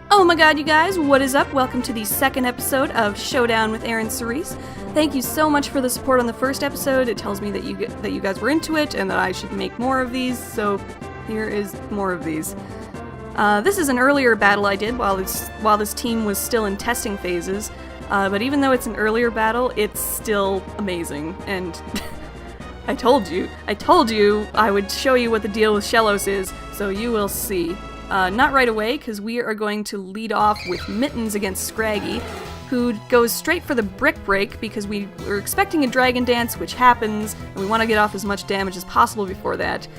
Oh my god, you guys, what is up? Welcome to the second episode of Showdown with ErynCerise. Thank you so much for the support on the first episode. It tells me that you guys were into it and that I should make more of these, so here is more of these. This is an earlier battle I did while this team was still in testing phases, but even though it's an earlier battle, it's still amazing, and I told you I would show you what the deal with Shellos is, so you will see. Not right away, because we are going to lead off with Mittens against Scraggy, who goes straight for the Brick Break because we were expecting a Dragon Dance, which happens, and we want to get off as much damage as possible before that.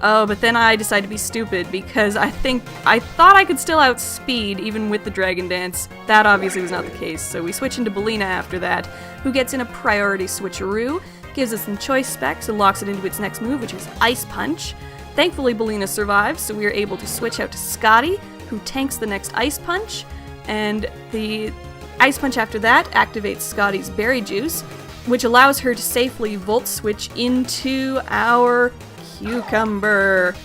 Oh, but then I decided to be stupid because I thought I could still outspeed even with the Dragon Dance. That obviously was not the case, so we switch into Belina after that, who gets in a priority switcheroo, gives us some choice specs, and locks it into its next move, which is Ice Punch. Thankfully, Belina survives, so we are able to switch out to Scotty, who tanks the next Ice Punch, and the Ice Punch after that activates Scotty's Berry Juice, which allows her to safely Volt Switch into our Cucumber.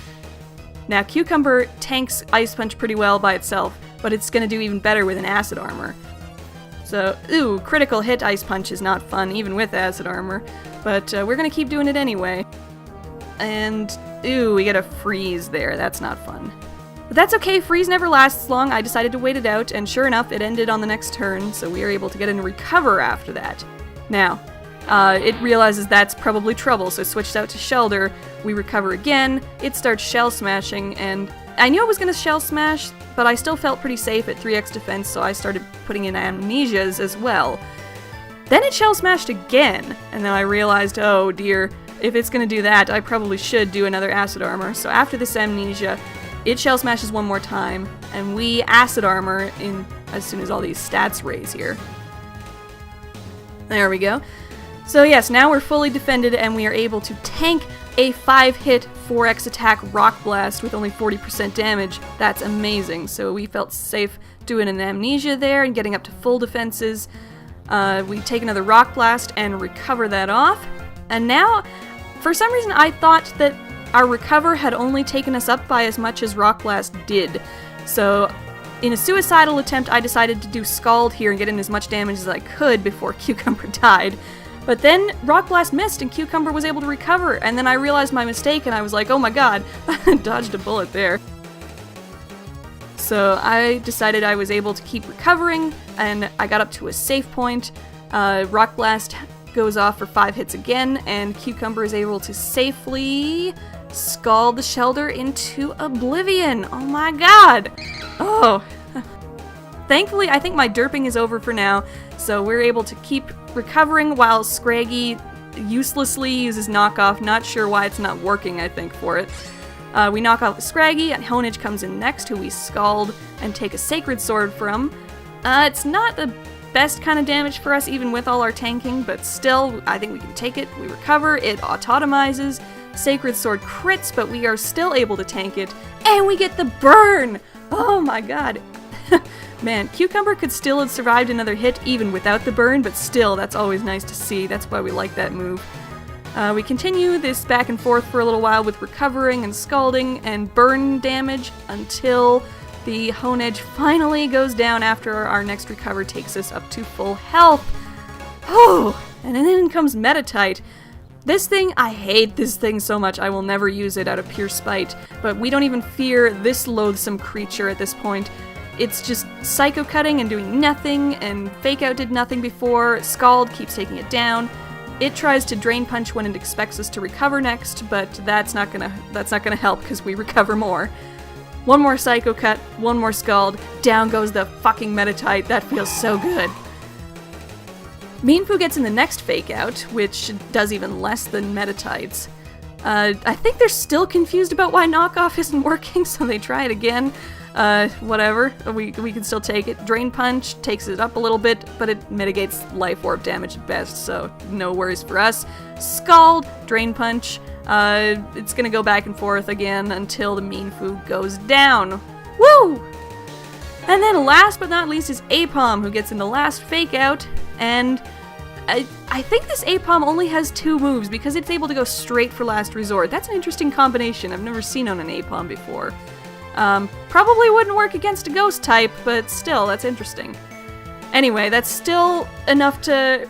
Now, Cucumber tanks Ice Punch pretty well by itself, but it's going to do even better with an Acid Armor. So, ooh, critical hit Ice Punch is not fun, even with Acid Armor, but we're going to keep doing it anyway. And, ooh, we get a freeze there. That's not fun. But that's okay, freeze never lasts long. I decided to wait it out, and sure enough, it ended on the next turn, so we are able to get in recover after that. Now, it realizes that's probably trouble, so it switched out to Shelter. We recover again, it starts Shell Smashing, and I knew it was going to Shell Smash, but I still felt pretty safe at 3x defense, so I started putting in Amnesias as well. Then it Shell Smashed again, and then I realized, oh dear, if it's going to do that, I probably should do another Acid Armor. So after this Amnesia, it Shell Smashes one more time, and we Acid Armor in as soon as all these stats raise here. There we go. So yes, now we're fully defended, and we are able to tank a 5-hit 4x attack Rock Blast with only 40% damage. That's amazing. So we felt safe doing an Amnesia there and getting up to full defenses. We take another Rock Blast and recover that off. And now, for some reason, I thought that our recover had only taken us up by as much as Rock Blast did. So, in a suicidal attempt, I decided to do Scald here and get in as much damage as I could before Cucumber died. But then Rock Blast missed and Cucumber was able to recover, and then I realized my mistake and I was like, oh my god, dodged a bullet there. So I decided I was able to keep recovering, and I got up to a safe point. Rock Blast goes off for 5 hits again, and Cucumber is able to safely Scald the Shelter into oblivion. Oh my god! Oh. Thankfully, I think my derping is over for now, so we're able to keep recovering while Scraggy uselessly uses knockoff. Not sure why it's not working, I think, for it. We knock off Scraggy, and Honage comes in next, who we Scald and take a Sacred Sword from. It's not the best kind of damage for us, even with all our tanking, but still, I think we can take it. We recover, it autotomizes, Sacred Sword crits, but we are still able to tank it, and we get the burn! Oh my god. Man, Cucumber could still have survived another hit even without the burn, but still, that's always nice to see. That's why we like that move. We continue this back and forth for a little while with recovering and scalding and burn damage until the Honage finally goes down after our next recover takes us up to full health. Oh, and then in comes Metatite. This thing, I hate this thing so much, I will never use it out of pure spite, but we don't even fear this loathsome creature at this point. It's just Psycho Cutting and doing nothing, and Fake Out did nothing before, Scald keeps taking it down. It tries to Drain Punch when it expects us to recover next, but that's not gonna help because we recover more. One more Psycho Cut, one more Scald, down goes the fucking Metatite. That feels so good. Meanfu gets in the next Fake Out, which does even less than Metatites. I think they're still confused about why knockoff isn't working, so they try it again. Whatever, we can still take it. Drain Punch takes it up a little bit, but it mitigates Life Orb damage at best, so no worries for us. Scald, Drain Punch, it's gonna go back and forth again until the Meanfu goes down. Woo! And then last but not least is Apom, who gets in the last Fake Out, and I think this Apom only has 2 moves because it's able to go straight for Last Resort. That's an interesting combination I've never seen on an Apom before. Probably wouldn't work against a ghost type, but still, that's interesting. Anyway, that's still enough to...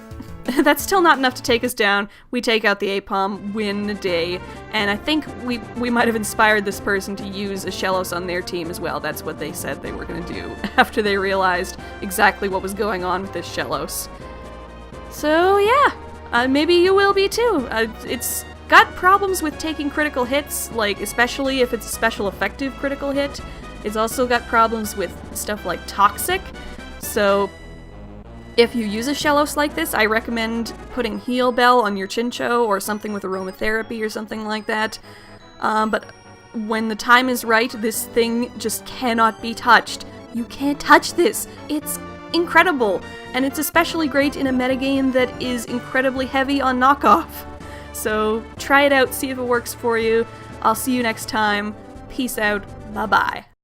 that's still not enough to take us down. We take out the Apom, win the day, and I think we might have inspired this person to use a Shellos on their team as well. That's what they said they were going to do after they realized exactly what was going on with this Shellos. So yeah, maybe you will be too. It's got problems with taking critical hits, like especially if it's a special effective critical hit. It's also got problems with stuff like toxic, so if you use a Shellos like this, I recommend putting Heal Bell on your Chincho or something with aromatherapy or something like that. But when the time is right, this thing just cannot be touched. You can't touch this. It's incredible. And it's especially great in a metagame that is incredibly heavy on knockoff. So try it out, see if it works for you. I'll see you next time. Peace out. Bye-bye.